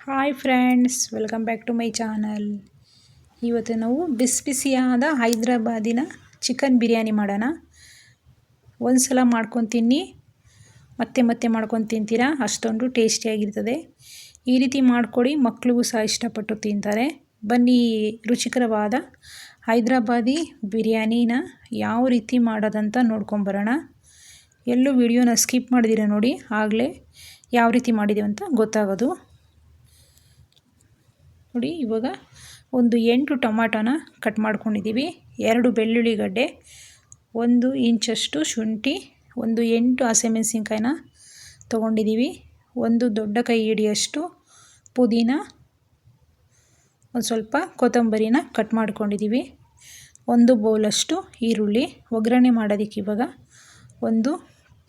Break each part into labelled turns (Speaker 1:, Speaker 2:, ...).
Speaker 1: Hi friends, welcome back to my channel. ಇವತ್ತು ನಾವು ಬಿಸಿಯಾದ ಹೈದ್ರಾಬಾದಿನ ಚಿಕನ್ ಬಿರಿಯಾನಿ ಮಾಡೋಣ. ಒಂದು ಸಲ ಮಾಡ್ಕೊಂಡು ತಿನ್ನಿ, ಮತ್ತೆ ಮತ್ತೆ ಮಾಡ್ಕೊಂಡು ತಿಂತೀರಾ, ಅಷ್ಟೊಂದು ಟೇಸ್ಟಿಯಾಗಿರ್ತದೆ. ಈ ರೀತಿ ಮಾಡಿಕೊಡಿ, ಮಕ್ಕಳಿಗೂ ಸಹ ಇಷ್ಟಪಟ್ಟು ತಿಂತಾರೆ. ಬನ್ನಿ, ರುಚಿಕರವಾದ ಹೈದ್ರಾಬಾದಿ ಬಿರಿಯಾನಿನ ಯಾವ ರೀತಿ ಮಾಡೋದಂತ ನೋಡ್ಕೊಂಬರೋಣ. ಎಲ್ಲೂ ವಿಡಿಯೋನ ಸ್ಕಿಪ್ ಮಾಡಿದಿರ ನೋಡಿ, ಆಗಲೇ ಯಾವ ರೀತಿ ಮಾಡಿದ್ದೀವಿ ಅಂತ ಗೊತ್ತಾಗೋದು. ನೋಡಿ, ಇವಾಗ ಒಂದು 8 ಟೊಮಾಟೋನ ಕಟ್ ಮಾಡ್ಕೊಂಡಿದ್ದೀವಿ, 2 ಬೆಳ್ಳುಳ್ಳಿ ಗಡ್ಡೆ, 1 ಇಂಚಷ್ಟು ಶುಂಠಿ, ಒಂದು 8 ಹಸಿಮೆಣಸಿನ್ಕಾಯಿನ ತೊಗೊಂಡಿದ್ದೀವಿ, ಒಂದು ದೊಡ್ಡ ಕೈ ಹಿಡಿಯಷ್ಟು ಪುದೀನ, ಒಂದು ಸ್ವಲ್ಪ ಕೊತ್ತಂಬರಿನ ಕಟ್ ಮಾಡ್ಕೊಂಡಿದ್ದೀವಿ, 1 ಬೌಲಷ್ಟು ಈರುಳ್ಳಿ. ಒಗ್ಗರಣೆ ಮಾಡೋದಕ್ಕೆ ಇವಾಗ ಒಂದು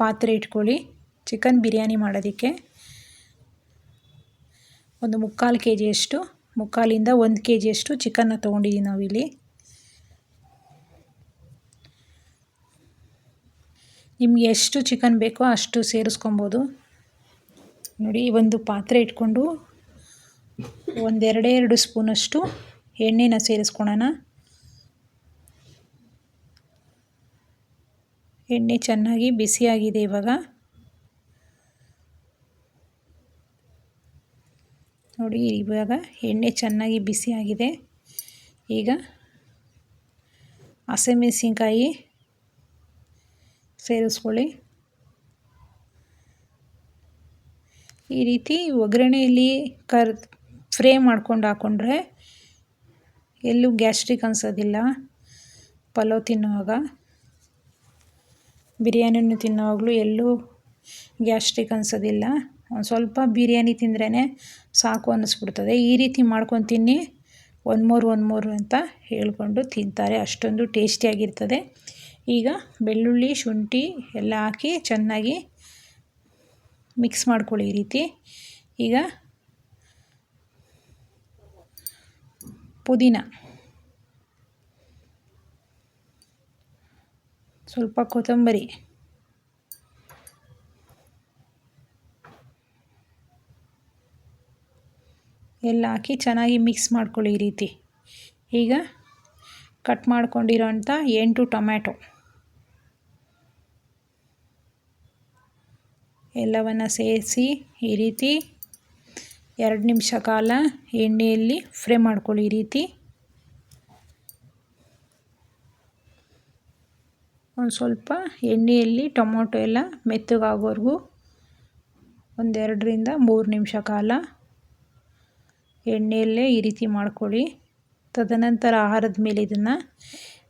Speaker 1: ಪಾತ್ರೆ ಇಟ್ಕೊಳ್ಳಿ. ಚಿಕನ್ ಬಿರಿಯಾನಿ ಮಾಡೋದಕ್ಕೆ ಒಂದು 3/4 kgಯಷ್ಟು, 3/4ರಿಂದ 1 kgಯಷ್ಟು ಚಿಕನ್ನ ತೊಗೊಂಡಿದ್ದೀವಿ ನಾವಿಲ್ಲಿ. ನಿಮ್ಗೆ ಎಷ್ಟು ಚಿಕನ್ ಬೇಕೋ ಅಷ್ಟು ಸೇರಿಸ್ಕೊಬೋದು. ನೋಡಿ, ಒಂದು ಪಾತ್ರೆ ಇಟ್ಕೊಂಡು ಒಂದು 2 ಸ್ಪೂನಷ್ಟು ಎಣ್ಣೆನ ಸೇರಿಸ್ಕೊಳ್ಳೋಣ. ಎಣ್ಣೆ ಚೆನ್ನಾಗಿ ಬಿಸಿಯಾಗಿದೆ. ಇವಾಗ ನೋಡಿ, ಇವಾಗ ಎಣ್ಣೆ ಚೆನ್ನಾಗಿ ಬಿಸಿಯಾಗಿದೆ. ಈಗ ಹಸಿಮೆಣಸಿನ್ಕಾಯಿ ಸೇರಿಸ್ಕೊಳ್ಳಿ. ಈ ರೀತಿ ಒಗ್ಗರಣೆಯಲ್ಲಿ ಫ್ರೈ ಮಾಡ್ಕೊಂಡು ಹಾಕ್ಕೊಂಡ್ರೆ ಎಲ್ಲೂ ಗ್ಯಾಸ್ಟ್ರಿಕ್ ಅನಿಸೋದಿಲ್ಲ. ಪಲಾವ್ ತಿನ್ನುವಾಗ, ಬಿರಿಯಾನಿಯನ್ನು ತಿನ್ನುವಾಗಲೂ ಎಲ್ಲೂ ಗ್ಯಾಸ್ಟ್ರಿಕ್ ಅನಿಸೋದಿಲ್ಲ. ಒಂದು ಸ್ವಲ್ಪ ಬಿರಿಯಾನಿ ತಿಂದ್ರೇ ಸಾಕು ಅನ್ನಿಸ್ಬಿಡ್ತದೆ. ಈ ರೀತಿ ಮಾಡ್ಕೊಂಡು ತಿನ್ನಿ, ಒನ್ ಮೋರ್ ಅಂತ ಹೇಳ್ಕೊಂಡು ತಿಂತಾರೆ, ಅಷ್ಟೊಂದು ಟೇಸ್ಟಿಯಾಗಿರ್ತದೆ. ಈಗ ಬೆಳ್ಳುಳ್ಳಿ ಶುಂಠಿ ಎಲ್ಲ ಹಾಕಿ ಚೆನ್ನಾಗಿ ಮಿಕ್ಸ್ ಮಾಡ್ಕೊಳ್ಳಿ ಈ ರೀತಿ. ಈಗ ಪುದೀನ, ಸ್ವಲ್ಪ ಕೊತ್ತಂಬರಿ, ಎಲ್ಲ ಹಾಕಿ ಚೆನ್ನಾಗಿ ಮಿಕ್ಸ್ ಮಾಡ್ಕೊಳ್ಳಿ ಈ ರೀತಿ. ಈಗ ಕಟ್ ಮಾಡ್ಕೊಂಡಿರೋಂಥ 8 ಟೊಮ್ಯಾಟೊ ಎಲ್ಲವನ್ನು ಸೇರಿಸಿ ಈ ರೀತಿ 2 ನಿಮಿಷ ಕಾಲ ಎಣ್ಣೆಯಲ್ಲಿ ಫ್ರೈ ಮಾಡ್ಕೊಳ್ಳಿ ಈ ರೀತಿ. ಒಂದು ಸ್ವಲ್ಪ ಎಣ್ಣೆಯಲ್ಲಿ ಟೊಮೊಟೊ ಎಲ್ಲ ಮೆತ್ತಗಾಗೋವರೆಗೂ ಒಂದು 2ರಿಂದ 3 ನಿಮಿಷ ಕಾಲ ಎಣ್ಣೆಯಲ್ಲೇ ಈ ರೀತಿ ಮಾಡ್ಕೊಳ್ಳಿ. ತದನಂತರ ಆರಿದ ಮೇಲೆ ಇದನ್ನು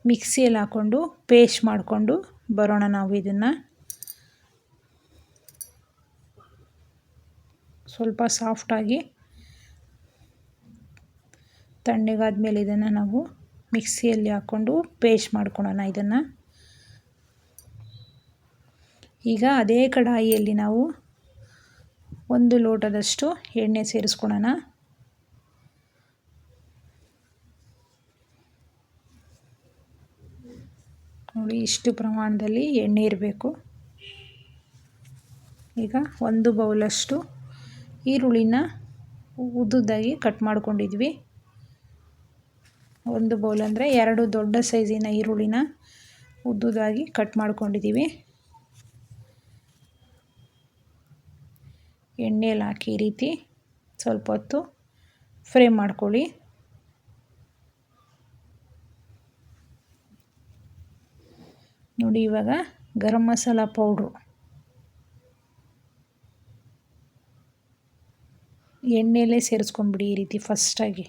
Speaker 1: ಮಿಕ್ಸಿಯಲ್ಲಿ ಹಾಕ್ಕೊಂಡು ಪೇಸ್ಟ್ ಮಾಡಿಕೊಂಡು ಬರೋಣ ನಾವು. ಇದನ್ನು ಸ್ವಲ್ಪ ಸಾಫ್ಟಾಗಿ ತಣ್ಣಗಾದ ಮೇಲೆ ಇದನ್ನು ನಾವು ಮಿಕ್ಸಿಯಲ್ಲಿ ಹಾಕ್ಕೊಂಡು ಪೇಸ್ಟ್ ಮಾಡ್ಕೊಳ್ಳೋಣ ಇದನ್ನು. ಈಗ ಅದೇ ಕಡಾಯಿಯಲ್ಲಿ ನಾವು 1 ಲೋಟದಷ್ಟು ಎಣ್ಣೆ ಸೇರಿಸ್ಕೊಳ್ಳೋಣ. ನೋಡಿ, ಇಷ್ಟು ಪ್ರಮಾಣದಲ್ಲಿ ಎಣ್ಣೆ ಇರಬೇಕು. ಈಗ 1 ಬೌಲಷ್ಟು ಈರುಳ್ಳಿನ ಉದ್ದುದ್ದಾಗಿ ಕಟ್ ಮಾಡ್ಕೊಂಡಿದ್ವಿ. 1 ಬೌಲ್ ಅಂದರೆ 2 ದೊಡ್ಡ ಸೈಜಿನ ಈರುಳ್ಳಿನ ಉದ್ದುದ್ದಾಗಿ ಕಟ್ ಮಾಡ್ಕೊಂಡಿದ್ದೀವಿ. ಎಣ್ಣೆಯಲ್ಲಿ ಹಾಕಿ ಈ ರೀತಿ ಸ್ವಲ್ಪ ಹೊತ್ತು ಫ್ರೈ ಮಾಡ್ಕೊಳ್ಳಿ. ನೋಡಿ, ಇವಾಗ ಗರಂ ಮಸಾಲ ಪೌಡ್ರು ಎಣ್ಣೆಯಲ್ಲೇ ಸೇರಿಸ್ಕೊಂಡ್ಬಿಡಿ ಈ ರೀತಿ. ಫಸ್ಟಾಗಿ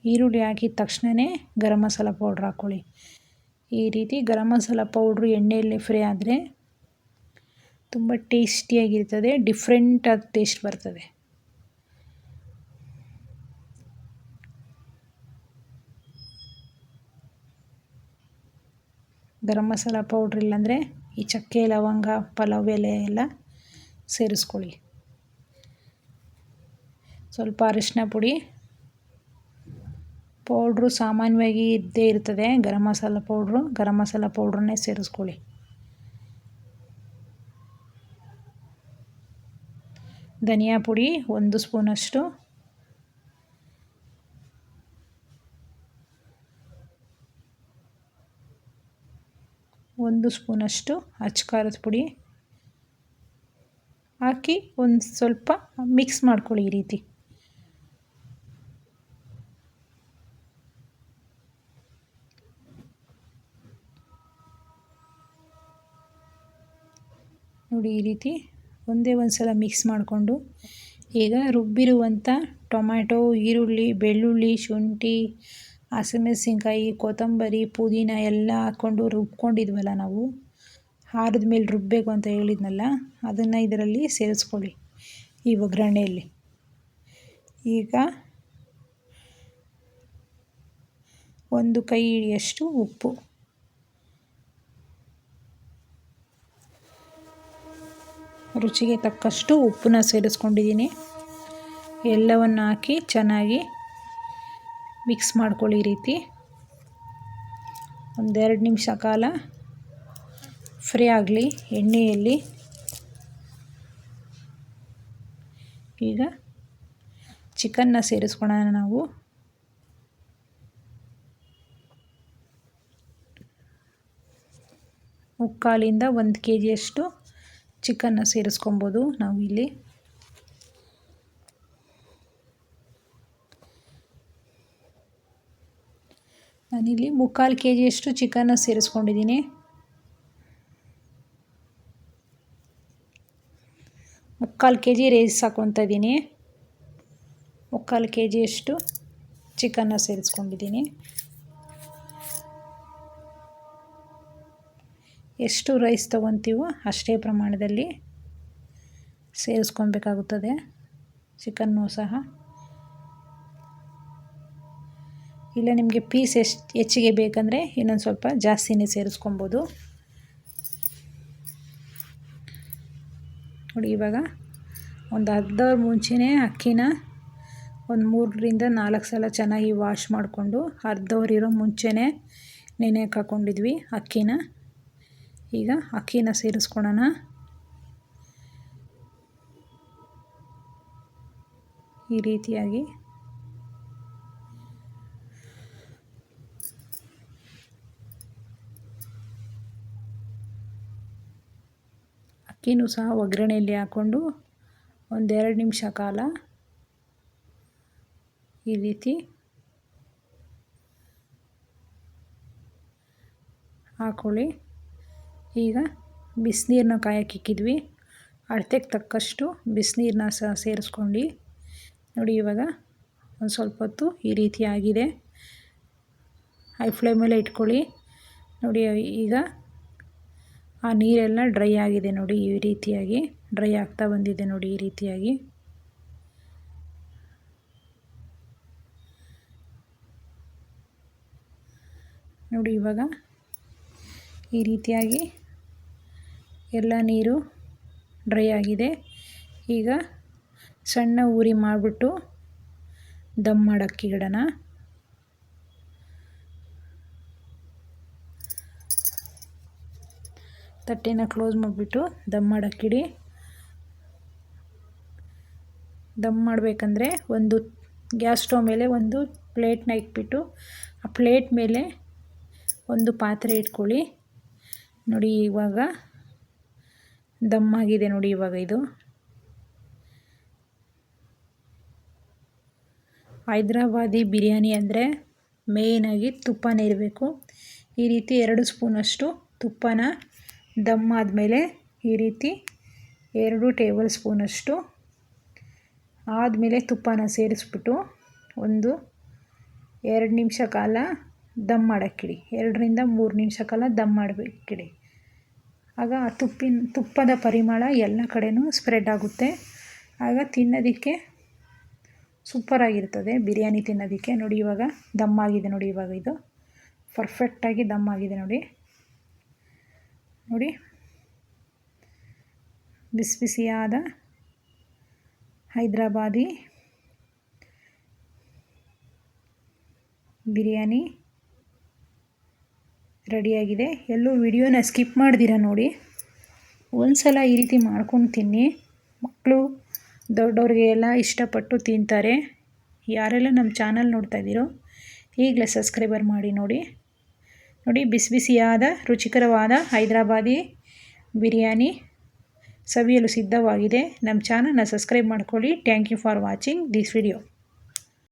Speaker 1: ಈರುಳ್ಳಿ ಹಾಕಿದ ತಕ್ಷಣವೇ ಗರಂ ಮಸಾಲ ಪೌಡ್ರ್ ಹಾಕ್ಕೊಳ್ಳಿ. ಈ ರೀತಿ ಗರಂ ಮಸಾಲ ಪೌಡ್ರು ಎಣ್ಣೆಯಲ್ಲೇ ಫ್ರೈ ಆದರೆ ತುಂಬ ಟೇಸ್ಟಿಯಾಗಿರ್ತದೆ, ಡಿಫ್ರೆಂಟಾದ ಟೇಸ್ಟ್ ಬರ್ತದೆ. ಗರಂ ಮಸಾಲ ಪೌಡ್ರ್ ಇಲ್ಲಾಂದರೆ ಈ ಚಕ್ಕೆ ಲವಂಗ ಪಲಾವ್ ಎಲೆ ಎಲ್ಲ ಸೇರಿಸ್ಕೊಳ್ಳಿ. ಸ್ವಲ್ಪ ಅರಿಶಿನ ಪುಡಿ ಪೌಡ್ರು ಸಾಮಾನ್ಯವಾಗಿ ಇದ್ದೇ ಇರ್ತದೆ. ಗರಂ ಮಸಾಲ ಪೌಡ್ರನ್ನೇ ಸೇರಿಸ್ಕೊಳ್ಳಿ. ಧನಿಯಾ ಪುಡಿ 1 ಸ್ಪೂನಷ್ಟು, ಒಂದು ಸ್ಪೂನಷ್ಟು ಅಚ್ಚ ಖಾರದ ಪುಡಿ ಹಾಕಿ ಒಂದು ಸ್ವಲ್ಪ ಮಿಕ್ಸ್ ಮಾಡ್ಕೊಳ್ಳಿ. ಈ ರೀತಿ ನೋಡಿ, ಈ ರೀತಿ ಒಂದೇ ಒಂದು ಸಲ ಮಿಕ್ಸ್ ಮಾಡಿಕೊಂಡು ಈಗ ರುಬ್ಬಿರುವಂಥ ಟೊಮ್ಯಾಟೊ, ಈರುಳ್ಳಿ, ಬೆಳ್ಳುಳ್ಳಿ, ಶುಂಠಿ, ಹಸಿಮೆಣಸಿನ್ಕಾಯಿ, ಕೊತ್ತಂಬರಿ, ಪುದೀನ ಎಲ್ಲ ಹಾಕ್ಕೊಂಡು ರುಬ್ಕೊಂಡಿದ್ವಲ್ಲ ನಾವು, ಆರಿದ ಮೇಲೆ ರುಬ್ಬಬೇಕು ಅಂತ ಹೇಳಿದ್ನಲ್ಲ, ಅದನ್ನು ಇದರಲ್ಲಿ ಸೇರಿಸ್ಕೊಳ್ಳಿ ಈ ಒಗ್ಗರಣೆಯಲ್ಲಿ. ಈಗ 1 ಕೈ ಹಿಡಿಯಷ್ಟು ಉಪ್ಪು, ರುಚಿಗೆ ತಕ್ಕಷ್ಟು ಉಪ್ಪನ್ನ ಸೇರಿಸ್ಕೊಂಡಿದ್ದೀನಿ. ಎಲ್ಲವನ್ನು ಹಾಕಿ ಚೆನ್ನಾಗಿ ಮಿಕ್ಸ್ ಮಾಡ್ಕೊಳ್ಳಿ. ಈ ರೀತಿ 1-2 ನಿಮಿಷ ಕಾಲ ಫ್ರೈ ಆಗಲಿ ಎಣ್ಣೆಯಲ್ಲಿ. ಈಗ ಚಿಕನ್ನ ಸೇರಿಸ್ಕೊಳ್ಳೋಣ ನಾವು. ಮುಕ್ಕಾಲಿಂದ 1 kgಯಷ್ಟು ಚಿಕನ್ನ ಸೇರಿಸ್ಕೊಬೋದು ನಾವು ಇಲ್ಲಿ. ನಾನಿಲ್ಲಿ 3/4 kgಯಷ್ಟು ಚಿಕನ್ನ ಸೇರಿಸ್ಕೊಂಡಿದ್ದೀನಿ. 3/4 kg ರೈಸ್ ಹಾಕ್ಕೊತಾ ಇದ್ದೀನಿ. 3/4 kgಯಷ್ಟು ಚಿಕನ್ನ ಸೇರಿಸ್ಕೊಂಡಿದ್ದೀನಿ. ಎಷ್ಟು ರೈಸ್ ತೊಗೊತೀವೋ ಅಷ್ಟೇ ಪ್ರಮಾಣದಲ್ಲಿ ಸೇರಿಸ್ಕೊಬೇಕಾಗುತ್ತದೆ ಚಿಕನ್ನು ಸಹ. ಇಲ್ಲ ನಿಮಗೆ ಪೀಸ್ ಹೆಚ್ಚಿಗೆ ಬೇಕಂದರೆ ಇನ್ನೊಂದು ಸ್ವಲ್ಪ ಜಾಸ್ತಿನೇ ಸೇರಿಸ್ಕೊಬೋದು. ನೋಡಿ, ಇವಾಗ ಒಂದು ಅರ್ಧ ಅವರ್ ಮುಂಚೆನೇ ಅಕ್ಕಿನ ಒಂದು 3-4 ಸಲ ಚೆನ್ನಾಗಿ ವಾಶ್ ಮಾಡಿಕೊಂಡು ಅರ್ಧ ಅವರ್ ಇರೋ ಮುಂಚೆನೇ ನೆನೆಯಕ್ಕೆ ಹಾಕ್ಕೊಂಡಿದ್ವಿ ಅಕ್ಕಿನ. ಈಗ ಅಕ್ಕಿನ ಸೇರಿಸ್ಕೊಳ್ಳೋಣ. ಈ ರೀತಿಯಾಗಿ ಅಕ್ಕಿನೂ ಸಹ ಒಗ್ಗರಣೆಯಲ್ಲಿ ಹಾಕ್ಕೊಂಡು 1-2 ನಿಮಿಷ ಕಾಲ ಈ ರೀತಿ ಹಾಕ್ಕೊಳ್ಳಿ. ಈಗ ಬಿಸಿನೀರನ್ನ ಕಾಯಕ್ಕಿಕ್ಕಿದ್ವಿ, ಅಳತೆಗೆ ತಕ್ಕಷ್ಟು ಬಿಸಿನೀರನ್ನ ಸಹ ಸೇರಿಸ್ಕೊಂಡು ನೋಡಿ, ಇವಾಗ ಒಂದು ಸ್ವಲ್ಪ ಹೊತ್ತು ಈ ರೀತಿ ಆಗಿದೆ. ಹೈ ಫ್ಲೇಮಲ್ಲೇ ಇಟ್ಕೊಳ್ಳಿ. ನೋಡಿ, ಈಗ ಆ ನೀರೆಲ್ಲ ಡ್ರೈ ಆಗಿದೆ ನೋಡಿ, ಈ ರೀತಿಯಾಗಿ ಡ್ರೈ ಆಗ್ತಾ ಬಂದಿದೆ ನೋಡಿ. ಈ ರೀತಿಯಾಗಿ ನೋಡಿ, ಇವಾಗ ಈ ರೀತಿಯಾಗಿ ಎಲ್ಲ ನೀರು ಡ್ರೈ ಆಗಿದೆ. ಈಗ ಸಣ್ಣ ಉರಿ ಮಾಡಿಬಿಟ್ಟು ದಮ್ ಮಾಡೋಕ್ಕೆ ಇಡೋಣ. ತಟ್ಟೆನ ಕ್ಲೋಸ್ ಮಾಡಿಬಿಟ್ಟು ದಮ್ ಮಾಡೋಕ್ಕಿಡಿ. ದಮ್ ಮಾಡಬೇಕಂದ್ರೆ ಒಂದು ಗ್ಯಾಸ್ ಸ್ಟವ್ ಮೇಲೆ ಒಂದು ಪ್ಲೇಟ್ನ ಇಟ್ಬಿಟ್ಟು ಆ ಪ್ಲೇಟ್ ಮೇಲೆ ಒಂದು ಪಾತ್ರೆ ಇಟ್ಕೊಳ್ಳಿ. ನೋಡಿ, ಇವಾಗ ದಮ್ ಆಗಿದೆ ನೋಡಿ. ಇವಾಗ ಇದು ಹೈದ್ರಾಬಾದಿ ಬಿರಿಯಾನಿ ಅಂದರೆ ಮೇಯ್ನಾಗಿ ತುಪ್ಪನೇ ಇರಬೇಕು. ಈ ರೀತಿ 2 ಸ್ಪೂನಷ್ಟು ತುಪ್ಪನ ದಮ್ ಆದಮೇಲೆ ಈ ರೀತಿ 2 ಟೇಬಲ್ ಸ್ಪೂನಷ್ಟು ಆದಮೇಲೆ ತುಪ್ಪನ ಸೇರಿಸ್ಬಿಟ್ಟು 1-2 ನಿಮಿಷ ಕಾಲ ದಮ್ ಮಾಡೋಕ್ಕಿಡಿ. 2-3 ನಿಮಿಷ ಕಾಲ ದಮ್ ಮಾಡಬೇಕಿಡಿ. ಆಗ ಆ ತುಪ್ಪದ ಪರಿಮಳ ಎಲ್ಲ ಕಡೆನೂ ಸ್ಪ್ರೆಡ್ ಆಗುತ್ತೆ. ಆಗ ತಿನ್ನೋದಕ್ಕೆ ಸೂಪರಾಗಿರ್ತದೆ ಬಿರಿಯಾನಿ ತಿನ್ನೋದಕ್ಕೆ. ನೋಡಿ, ಇವಾಗ ದಮ್ ಆಗಿದೆ ನೋಡಿ. ಇವಾಗ ಇದು ಪರ್ಫೆಕ್ಟಾಗಿ ದಮ್ ಆಗಿದೆ ನೋಡಿ. ನೋಡಿ, ಬಿಸಿ ಬಿಸಿಯಾದ ಹೈದ್ರಾಬಾದಿ ಬಿರಿಯಾನಿ ರೆಡಿಯಾಗಿದೆ. ಎಲ್ಲೂ ವಿಡಿಯೋನ ಸ್ಕಿಪ್ ಮಾಡ್ದಿರ ನೋಡಿ. ಒಂದು ಸಲ ಈ ರೀತಿ ಮಾಡ್ಕೊಂಡು ತಿನ್ನಿ. ಮಕ್ಕಳು ದೊಡ್ಡವ್ರಿಗೆ ಎಲ್ಲ ಇಷ್ಟಪಟ್ಟು ತಿಂತಾರೆ. ಯಾರೆಲ್ಲ ನಮ್ಮ ಚಾನಲ್ ನೋಡ್ತಾ ಇದ್ದೀರೋ ಈಗಲೇ ಸಬ್ಸ್ಕ್ರೈಬರ್ ಮಾಡಿ ನೋಡಿ. ಬಿಸಿ ಬಿಸಿಯಾದ ರುಚಿಕರವಾದ ಹೈದರಾಬಾದಿ ಬಿರಿಯಾನಿ ಸವಿಯಲು ಸಿದ್ಧವಾಗಿದೆ. ನಮ್ಮ ಚಾನಲ್ನ ಸಬ್ಸ್ಕ್ರೈಬ್ ಮಾಡ್ಕೊಳ್ಳಿ. Thank you for watching this video.